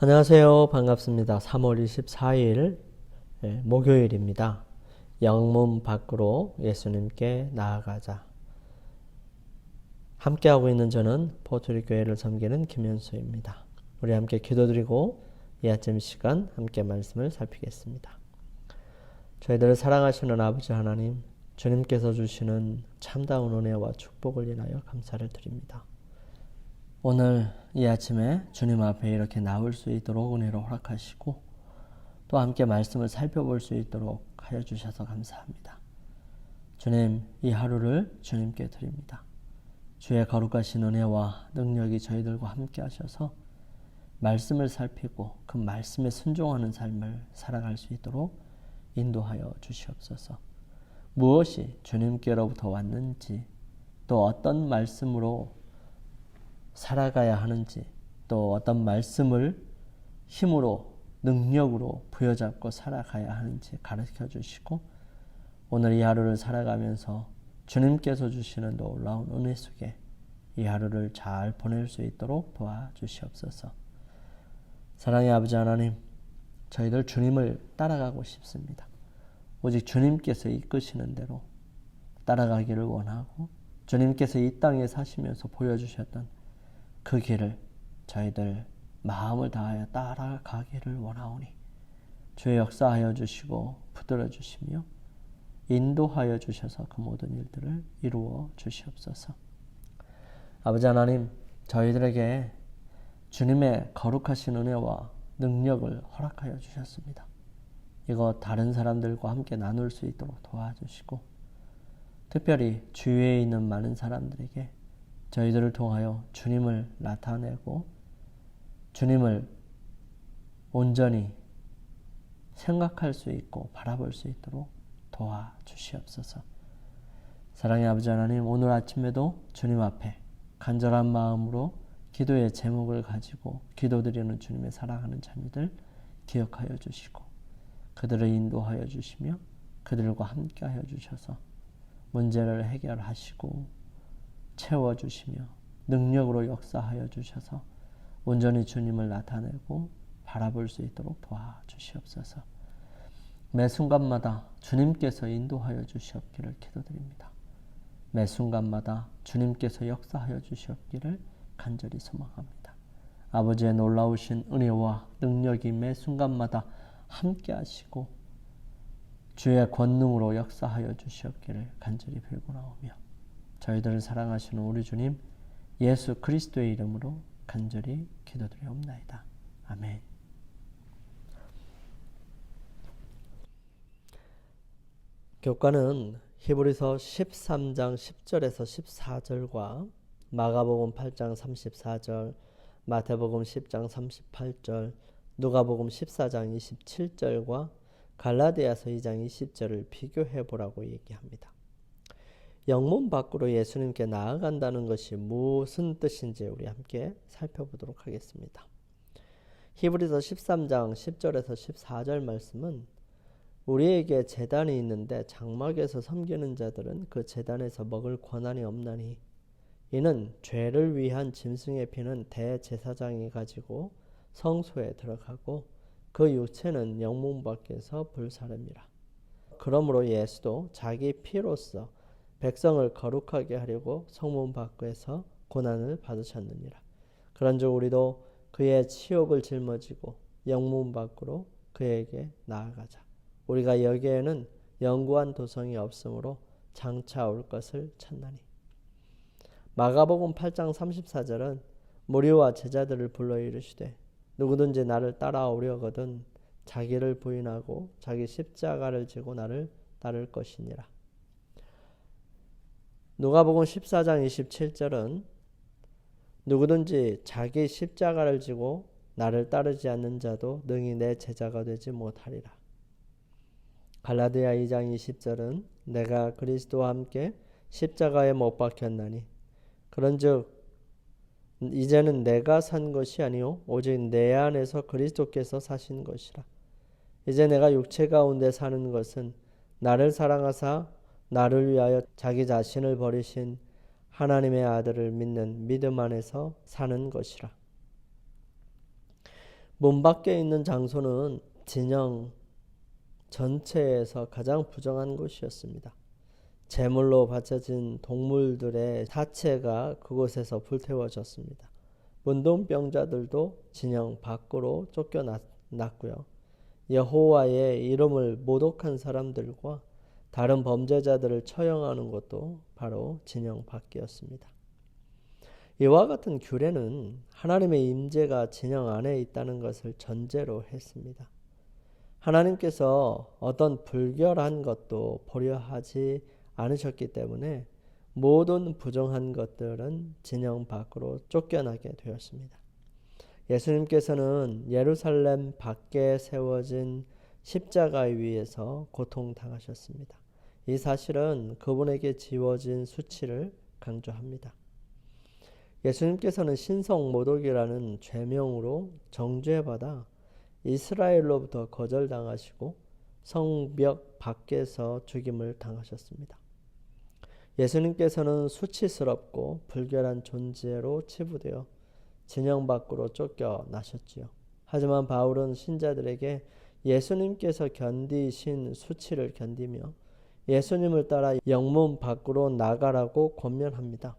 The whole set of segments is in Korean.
안녕하세요. 반갑습니다. 3월 24일 목요일입니다. 영문 밖으로 예수님께 나아가자. 함께하고 있는 저는 포트리교회를 섬기는 김현수입니다. 우리 함께 기도드리고 이 아침 시간 함께 말씀을 살피겠습니다. 저희들을 사랑하시는 아버지 하나님, 주님께서 주시는 참다운 은혜와 축복을 인하여 감사를 드립니다. 오늘 이 아침에 주님 앞에 이렇게 나올 수 있도록 은혜로 허락하시고 또 함께 말씀을 살펴볼 수 있도록 하여 주셔서 감사합니다. 주님, 이 하루를 주님께 드립니다. 주의 거룩하신 은혜와 능력이 저희들과 함께 하셔서 말씀을 살피고 그 말씀에 순종하는 삶을 살아갈 수 있도록 인도하여 주시옵소서. 무엇이 주님께로부터 왔는지, 또 어떤 말씀으로 살아가야 하는지, 또 어떤 말씀을 힘으로 능력으로 부여잡고 살아가야 하는지 가르쳐 주시고, 오늘 이 하루를 살아가면서 주님께서 주시는 놀라운 은혜 속에 이 하루를 잘 보낼 수 있도록 도와주시옵소서. 사랑의 아버지 하나님, 저희들 주님을 따라가고 싶습니다. 오직 주님께서 이끄시는 대로 따라가기를 원하고, 주님께서 이 땅에 사시면서 보여주셨던 그 길을 저희들 마음을 다하여 따라가기를 원하오니 주의 역사하여 주시고 붙들어 주시며 인도하여 주셔서 그 모든 일들을 이루어 주시옵소서. 아버지 하나님, 저희들에게 주님의 거룩하신 은혜와 능력을 허락하여 주셨습니다. 이거 다른 사람들과 함께 나눌 수 있도록 도와주시고, 특별히 주위에 있는 많은 사람들에게 저희들을 통하여 주님을 나타내고 주님을 온전히 생각할 수 있고 바라볼 수 있도록 도와주시옵소서. 사랑의 아버지 하나님, 오늘 아침에도 주님 앞에 간절한 마음으로 기도의 제목을 가지고 기도드리는 주님의 사랑하는 자녀들 기억하여 주시고 그들을 인도하여 주시며 그들과 함께하여 주셔서 문제를 해결하시고 채워주시며 능력으로 역사하여 주셔서 온전히 주님을 나타내고 바라볼 수 있도록 도와주시옵소서. 매 순간마다 주님께서 인도하여 주시옵기를 기도드립니다. 매 순간마다 주님께서 역사하여 주시옵기를 간절히 소망합니다. 아버지의 놀라우신 은혜와 능력이 매 순간마다 함께 하시고 주의 권능으로 역사하여 주시옵기를 간절히 빌고나오며 저희들을 사랑하시는 우리 주님 예수 그리스도의 이름으로 간절히 기도드리옵나이다. 아멘. 교과는 히브리서 13장 10절에서 14절과 마가복음 8장 34절, 마태복음 10장 38절, 누가복음 14장 27절과 갈라디아서 2장 20절을 비교해 보라고 얘기합니다. 영문 밖으로 예수님께 나아간다는 것이 무슨 뜻인지 우리 함께 살펴보도록 하겠습니다. 히브리서 13장 10절에서 14절 말씀은 우리에게 제단이 있는데 장막에서 섬기는 자들은 그 제단에서 먹을 권한이 없나니 이는 죄를 위한 짐승의 피는 대제사장이 가지고 성소에 들어가고 그 육체는 영문 밖에서 불사릅니다. 그러므로 예수도 자기 피로써 백성을 거룩하게 하려고 성문 밖에서 고난을 받으셨느니라. 그런즉 우리도 그의 치욕을 짊어지고 영문 밖으로 그에게 나아가자. 우리가 여기에는 영구한 도성이 없으므로 장차 올 것을 찾나니. 마가복음 8장 34절은 무리와 제자들을 불러 이르시되 누구든지 나를 따라오려거든 자기를 부인하고 자기 십자가를 지고 나를 따를 것이니라. 누가복음 14장 27절은 누구든지 자기 십자가를 지고 나를 따르지 않는 자도 능히 내 제자가 되지 못하리라. 갈라디아 2장 20절은 내가 그리스도와 함께 십자가에 못 박혔나니 그런즉 이제는 내가 산 것이 아니요 오직 내 안에서 그리스도께서 사신 것이라. 이제 내가 육체 가운데 사는 것은 나를 사랑하사 나를 위하여 자기 자신을 버리신 하나님의 아들을 믿는 믿음 안에서 사는 것이라. 문 밖에 있는 장소는 진영 전체에서 가장 부정한 곳이었습니다. 제물로 바쳐진 동물들의 사체가 그곳에서 불태워졌습니다. 문둥병자들도 진영 밖으로 쫓겨났고요. 여호와의 이름을 모독한 사람들과 다른 범죄자들을 처형하는 것도 바로 진영 밖이었습니다. 이와 같은 규례는 하나님의 임재가 진영 안에 있다는 것을 전제로 했습니다. 하나님께서 어떤 불결한 것도 보려하지 않으셨기 때문에 모든 부정한 것들은 진영 밖으로 쫓겨나게 되었습니다. 예수님께서는 예루살렘 밖에 세워진 십자가 위에서 고통당하셨습니다. 이 사실은 그분에게 지워진 수치를 강조합니다. 예수님께서는 신성 모독이라는 죄명으로 정죄받아 이스라엘로부터 거절당하시고 성벽 밖에서 죽임을 당하셨습니다. 예수님께서는 수치스럽고 불결한 존재로 치부되어 진영 밖으로 쫓겨나셨지요. 하지만 바울은 신자들에게 예수님께서 견디신 수치를 견디며 예수님을 따라 영문 밖으로 나가라고 권면합니다.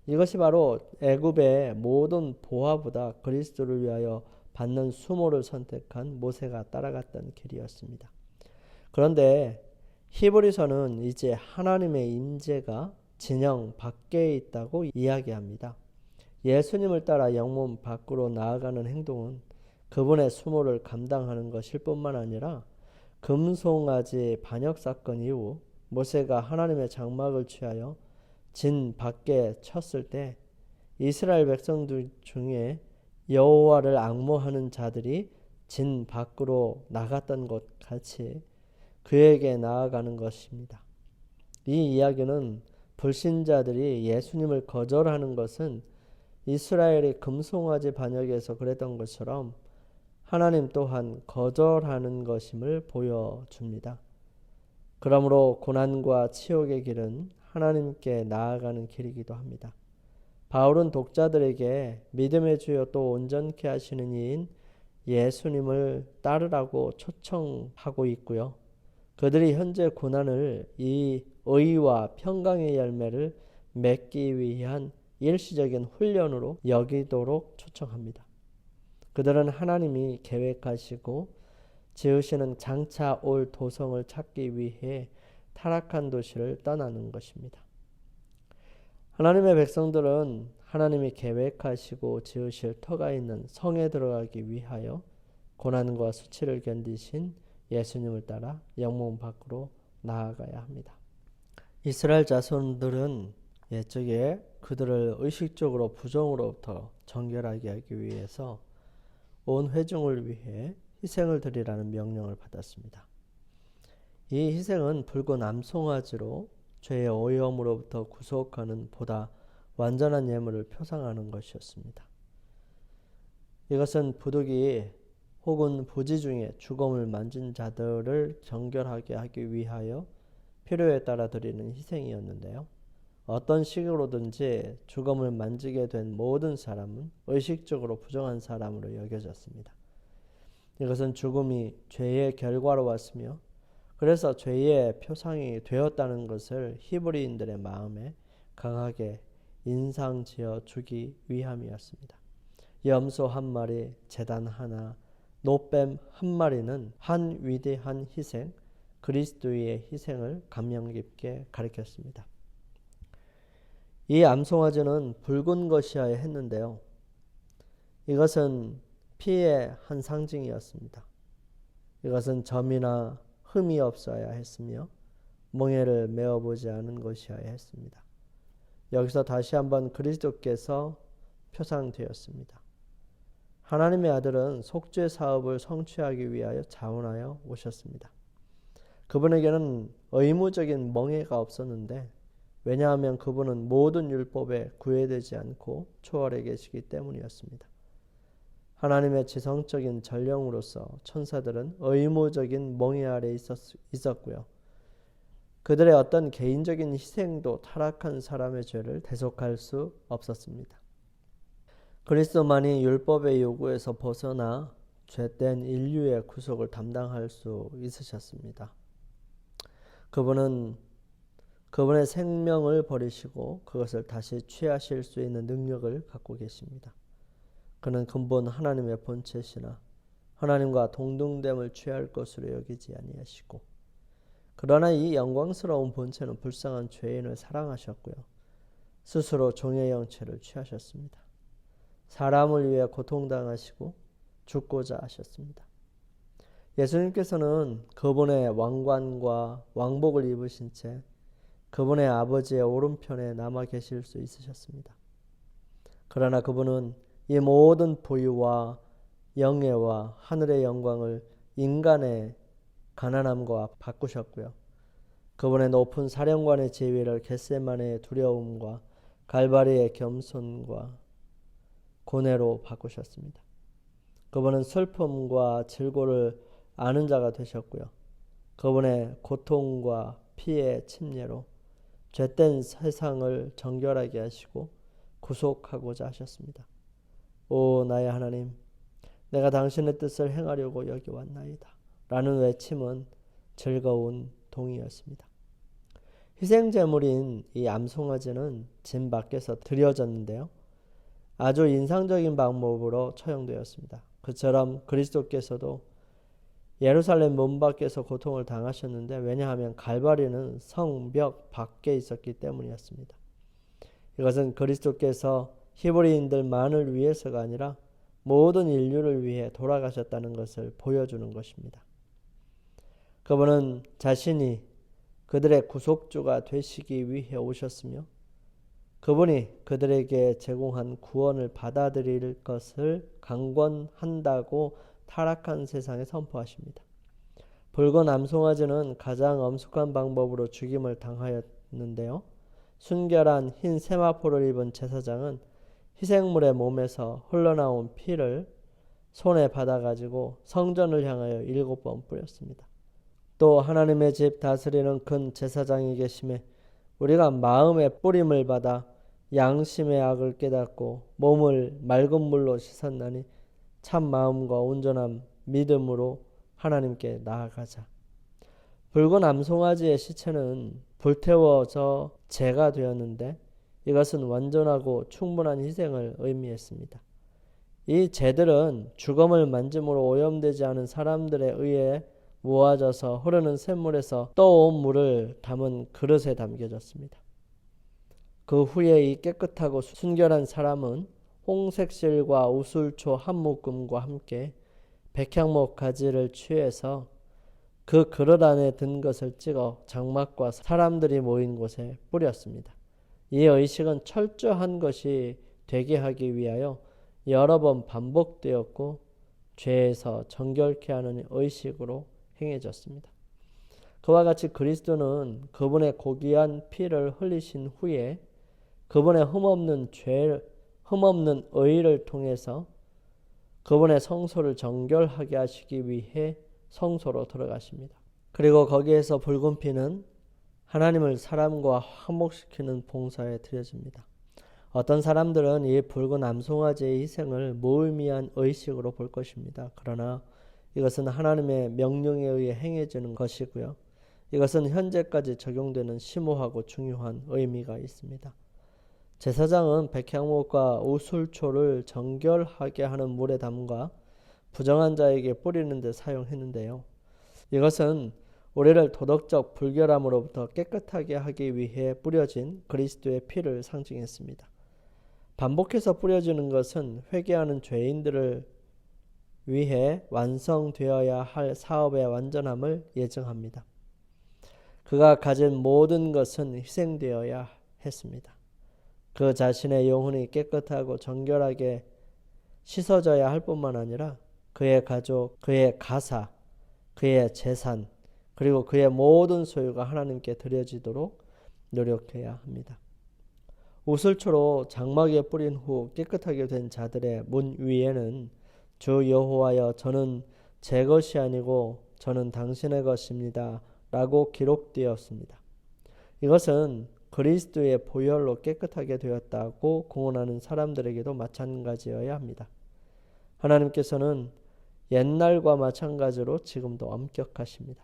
이것이 바로 애굽의 모든 보화보다 그리스도를 위하여 받는 수모를 선택한 모세가 따라갔던 길이었습니다. 그런데 히브리서는 이제 하나님의 임재가 진영 밖에 있다고 이야기합니다. 예수님을 따라 영문 밖으로 나아가는 행동은 그분의 수모를 감당하는 것일 뿐만 아니라 금송아지 반역 사건 이후 모세가 하나님의 장막을 취하여 진 밖에 쳤을 때 이스라엘 백성들 중에 여호와를 앙모하는 자들이 진 밖으로 나갔던 것 같이 그에게 나아가는 것입니다. 이 이야기는 불신자들이 예수님을 거절하는 것은 이스라엘이 금송아지 반역에서 그랬던 것처럼 하나님 또한 거절하는 것임을 보여줍니다. 그러므로 고난과 치욕의 길은 하나님께 나아가는 길이기도 합니다. 바울은 독자들에게 믿음의 주여 또 온전케 하시는 이인 예수님을 따르라고 초청하고 있고요. 그들이 현재 고난을 이 의와 평강의 열매를 맺기 위한 일시적인 훈련으로 여기도록 초청합니다. 그들은 하나님이 계획하시고 지으시는 장차 올 도성을 찾기 위해 타락한 도시를 떠나는 것입니다. 하나님의 백성들은 하나님이 계획하시고 지으실 터가 있는 성에 들어가기 위하여 고난과 수치를 견디신 예수님을 따라 영문 밖으로 나아가야 합니다. 이스라엘 자손들은 옛적에 그들을 의식적으로 부정으로부터 정결하게 하기 위해서 온 회중을 위해 희생을 드리라는 명령을 받았습니다. 이 희생은 붉은 암송아지로 죄의 오염으로부터 구속하는 보다 완전한 예물을 표상하는 것이었습니다. 이것은 부득이 혹은 부지 중에 죽음을 만진 자들을 정결하게 하기 위하여 필요에 따라 드리는 희생이었는데요. 어떤 식으로든지 죽음을 만지게 된 모든 사람은 의식적으로 부정한 사람으로 여겨졌습니다. 이것은 죽음이 죄의 결과로 왔으며 그래서 죄의 표상이 되었다는 것을 히브리인들의 마음에 강하게 인상지어 주기 위함이었습니다. 염소 한 마리, 제단 하나, 노뱀 한 마리는 한 위대한 희생, 그리스도의 희생을 감명 깊게 가리켰습니다. 이 암송아지는 붉은 것이어야 했는데요. 이것은 피의 한 상징이었습니다. 이것은 점이나 흠이 없어야 했으며 멍에를 메어보지 않은 것이어야 했습니다. 여기서 다시 한번 그리스도께서 표상되었습니다. 하나님의 아들은 속죄 사업을 성취하기 위하여 자원하여 오셨습니다. 그분에게는 의무적인 멍에가 없었는데 왜냐하면 그분은 모든 율법에 구애되지 않고 초월해 계시기 때문이었습니다. 하나님의 지성적인 전령으로서 천사들은 의무적인 멍에 아래 있었고요. 그들의 어떤 개인적인 희생도 타락한 사람의 죄를 대속할 수 없었습니다. 그리스도만이 율법의 요구에서 벗어나 죄된 인류의 구속을 담당할 수 있으셨습니다. 그분은 그분의 생명을 버리시고 그것을 다시 취하실 수 있는 능력을 갖고 계십니다. 그는 근본 하나님의 본체시나 하나님과 동등됨을 취할 것으로 여기지 아니하시고, 그러나 이 영광스러운 본체는 불쌍한 죄인을 사랑하셨고요. 스스로 종의 형체를 취하셨습니다. 사람을 위해 고통당하시고 죽고자 하셨습니다. 예수님께서는 그분의 왕관과 왕복을 입으신 채 그분의 아버지의 오른편에 남아 계실 수 있으셨습니다. 그러나 그분은 이 모든 부유와 영예와 하늘의 영광을 인간의 가난함과 바꾸셨고요. 그분의 높은 사령관의 지위를 겟세마네의 두려움과 갈바리의 겸손과 고뇌로 바꾸셨습니다. 그분은 슬픔과 질고를 아는 자가 되셨고요. 그분의 고통과 피의 침례로 죄된 세상을 정결하게 하시고 구속하고자 하셨습니다. 오 나의 하나님, 내가 당신의 뜻을 행하려고 여기 왔나이다 라는 외침은 즐거운 동의였습니다. 희생제물인 이 암송아지는 진 밖에서 드려졌는데요. 아주 인상적인 방법으로 처형되었습니다. 그처럼 그리스도께서도 예루살렘 문 밖에서 고통을 당하셨는데, 왜냐하면 갈바리는 성벽 밖에 있었기 때문이었습니다. 이것은 그리스도께서 히브리인들만을 위해서가 아니라 모든 인류를 위해 돌아가셨다는 것을 보여주는 것입니다. 그분은 자신이 그들의 구속주가 되시기 위해 오셨으며, 그분이 그들에게 제공한 구원을 받아들일 것을 강권한다고 타락한 세상에 선포하십니다. 붉은 암송아지는 가장 엄숙한 방법으로 죽임을 당하였는데요. 순결한 흰 세마포를 입은 제사장은 희생물의 몸에서 흘러나온 피를 손에 받아가지고 성전을 향하여 7번 뿌렸습니다. 또 하나님의 집 다스리는 큰 제사장이 계심에 우리가 마음의 뿌림을 받아 양심의 악을 깨닫고 몸을 맑은 물로 씻었나니 참 마음과 온전한 믿음으로 하나님께 나아가자. 붉은 암송아지의 시체는 불태워져 제가 되었는데, 이것은 완전하고 충분한 희생을 의미했습니다. 이 제들은 죽음을 만짐으로 오염되지 않은 사람들에 의해 모아져서 흐르는 샘물에서 떠온 물을 담은 그릇에 담겨졌습니다. 그 후에 이 깨끗하고 순결한 사람은 홍색 실과 우술초 한 묶음과 함께 백향목 가지를 취해서 그 그릇 안에 든 것을 찍어 장막과 사람들이 모인 곳에 뿌렸습니다. 이 의식은 철저한 것이 되게 하기 위하여 여러 번 반복되었고 죄에서 정결케 하는 의식으로 행해졌습니다. 그와 같이 그리스도는 그분의 고귀한 피를 흘리신 후에 그분의 흠없는 의를 통해서 그분의 성소를 정결하게 하시기 위해 성소로 들어가십니다. 그리고 거기에서 붉은 피는 하나님을 사람과 화목시키는 봉사에 드려집니다. 어떤 사람들은 이 붉은 암송아지의 희생을 무의미한 의식으로 볼 것입니다. 그러나 이것은 하나님의 명령에 의해 행해지는 것이고요. 이것은 현재까지 적용되는 심오하고 중요한 의미가 있습니다. 제사장은 백향목과 우술초를 정결하게 하는 물에 담가 부정한 자에게 뿌리는 데 사용했는데요. 이것은 우리를 도덕적 불결함으로부터 깨끗하게 하기 위해 뿌려진 그리스도의 피를 상징했습니다. 반복해서 뿌려지는 것은 회개하는 죄인들을 위해 완성되어야 할 사업의 완전함을 예증합니다. 그가 가진 모든 것은 희생되어야 했습니다. 그 자신의 영혼이 깨끗하고 정결하게 씻어져야 할 뿐만 아니라 그의 가족, 그의 가사, 그의 재산, 그리고 그의 모든 소유가 하나님께 드려지도록 노력해야 합니다. 우슬초로 장막에 뿌린 후 깨끗하게 된 자들의 문 위에는 주 여호와여, 저는 제 것이 아니고 저는 당신의 것입니다 라고 기록되었습니다. 이것은 그리스도의 보혈로 깨끗하게 되었다고 공언하는 사람들에게도 마찬가지여야 합니다. 하나님께서는 옛날과 마찬가지로 지금도 엄격하십니다.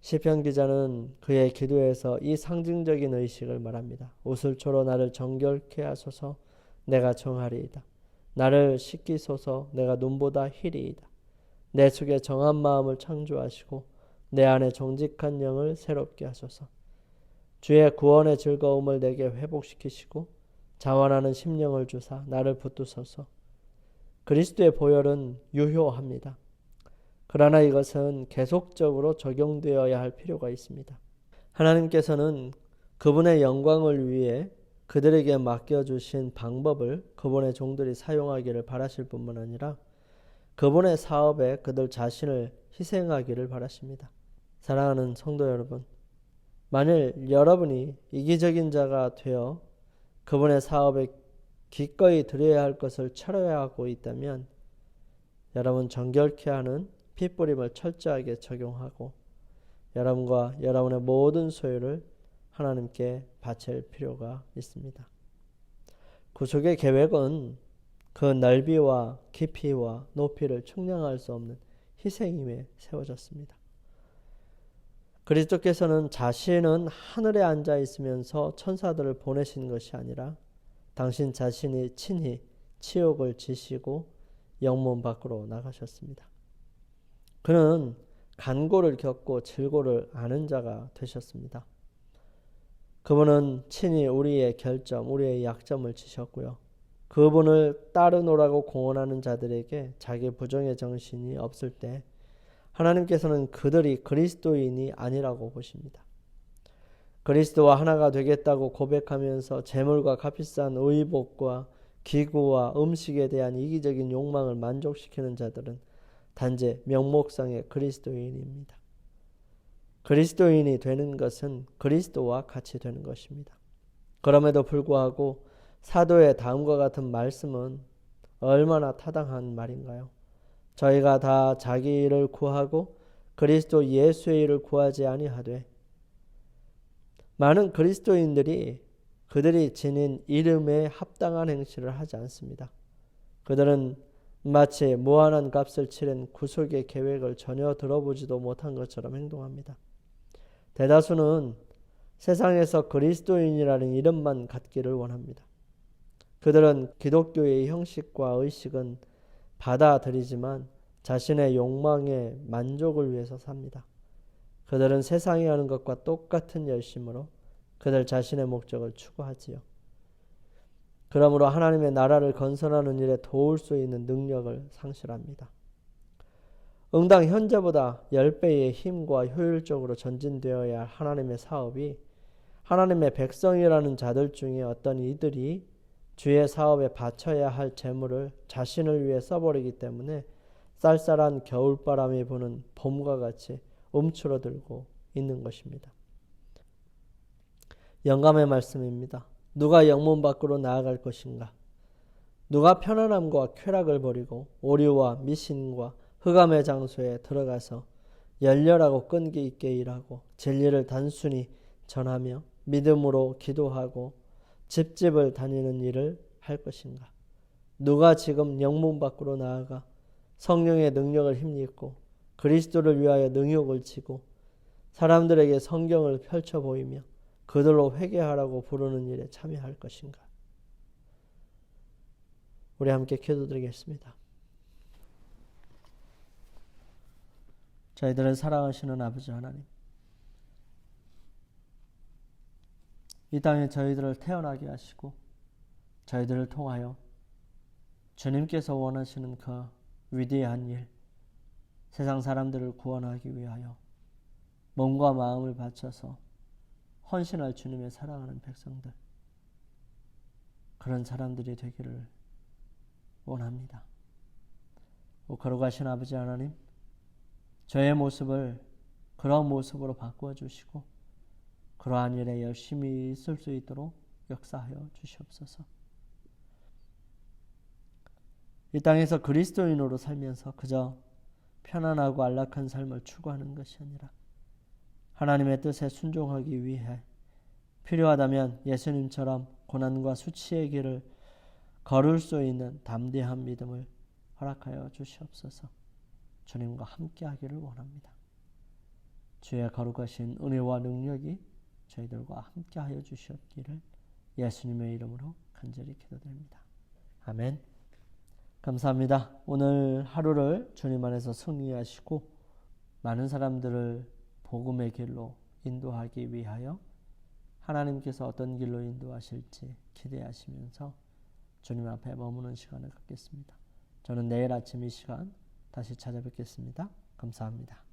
시편 기자는 그의 기도에서 이 상징적인 의식을 말합니다. 우슬초로 나를 정결케 하소서 내가 정하리이다. 나를 씻기소서 내가 눈보다 희리이다. 내 속에 정한 마음을 창조하시고 내 안에 정직한 영을 새롭게 하소서. 주의 구원의 즐거움을 내게 회복시키시고 자원하는 심령을 주사 나를 붙드소서. 그리스도의 보혈은 유효합니다. 그러나 이것은 계속적으로 적용되어야 할 필요가 있습니다. 하나님께서는 그분의 영광을 위해 그들에게 맡겨주신 방법을 그분의 종들이 사용하기를 바라실 뿐만 아니라 그분의 사업에 그들 자신을 희생하기를 바라십니다. 사랑하는 성도 여러분, 만일 여러분이 이기적인 자가 되어 그분의 사업에 기꺼이 드려야 할 것을 철회하고 있다면 여러분 정결케 하는 핏부림을 철저하게 적용하고 여러분과 여러분의 모든 소유를 하나님께 바칠 필요가 있습니다. 구속의 계획은 그 넓이와 깊이와 높이를 측량할 수 없는 희생임에 세워졌습니다. 그리스도께서는 자신은 하늘에 앉아 있으면서 천사들을 보내신 것이 아니라 당신 자신이 친히 치욕을 지시고 영문 밖으로 나가셨습니다. 그는 간고를 겪고 질고를 아는 자가 되셨습니다. 그분은 친히 우리의 결점, 우리의 약점을 지셨고요. 그분을 따르노라고 공언하는 자들에게 자기 부정의 정신이 없을 때 하나님께서는 그들이 그리스도인이 아니라고 보십니다. 그리스도와 하나가 되겠다고 고백하면서 재물과 값비싼 의복과 기구와 음식에 대한 이기적인 욕망을 만족시키는 자들은 단지 명목상의 그리스도인입니다. 그리스도인이 되는 것은 그리스도와 같이 되는 것입니다. 그럼에도 불구하고 사도의 다음과 같은 말씀은 얼마나 타당한 말인가요? 저희가 다 자기 일을 구하고 그리스도 예수의 일을 구하지 아니하되 많은 그리스도인들이 그들이 지닌 이름에 합당한 행실을 하지 않습니다. 그들은 마치 무한한 값을 치른 구속의 계획을 전혀 들어보지도 못한 것처럼 행동합니다. 대다수는 세상에서 그리스도인이라는 이름만 갖기를 원합니다. 그들은 기독교의 형식과 의식은 받아들이지만 자신의 욕망의 만족을 위해서 삽니다. 그들은 세상이 하는 것과 똑같은 열심으로 그들 자신의 목적을 추구하지요. 그러므로 하나님의 나라를 건설하는 일에 도울 수 있는 능력을 상실합니다. 응당 현재보다 10배의 힘과 효율적으로 전진되어야 할 하나님의 사업이 하나님의 백성이라는 자들 중에 어떤 이들이 주의 사업에 바쳐야 할 재물을 자신을 위해 써버리기 때문에 쌀쌀한 겨울바람이 부는 봄과 같이 움츠러들고 있는 것입니다. 영감의 말씀입니다. 누가 영문 밖으로 나아갈 것인가? 누가 편안함과 쾌락을 버리고 오류와 미신과 흑암의 장소에 들어가서 열렬하고 끈기 있게 일하고 진리를 단순히 전하며 믿음으로 기도하고 집집을 다니는 일을 할 것인가? 누가 지금 영문 밖으로 나아가 성령의 능력을 힘입고 그리스도를 위하여 능욕을 치고 사람들에게 성경을 펼쳐 보이며 그들로 회개하라고 부르는 일에 참여할 것인가? 우리 함께 기도드리겠습니다. 저희들을 사랑하시는 아버지 하나님, 이 땅에 저희들을 태어나게 하시고 저희들을 통하여 주님께서 원하시는 그 위대한 일, 세상 사람들을 구원하기 위하여 몸과 마음을 바쳐서 헌신할 주님의 사랑하는 백성들, 그런 사람들이 되기를 원합니다. 거룩하신 아버지 하나님, 저의 모습을 그런 모습으로 바꾸어 주시고 그러한 일에 열심히 있을 수 있도록 역사하여 주시옵소서. 이 땅에서 그리스도인으로 살면서 그저 편안하고 안락한 삶을 추구하는 것이 아니라 하나님의 뜻에 순종하기 위해 필요하다면 예수님처럼 고난과 수치의 길을 걸을 수 있는 담대한 믿음을 허락하여 주시옵소서. 주님과 함께 하기를 원합니다. 주의 거룩하신 은혜와 능력이 저희들과 함께 하여 주시옵기를 예수님의 이름으로 간절히 기도드립니다. 아멘. 감사합니다. 오늘 하루를 주님 안에서 승리하시고 많은 사람들을 복음의 길로 인도하기 위하여 하나님께서 어떤 길로 인도하실지 기대하시면서 주님 앞에 머무는 시간을 갖겠습니다. 저는 내일 아침 이 시간 다시 찾아뵙겠습니다. 감사합니다.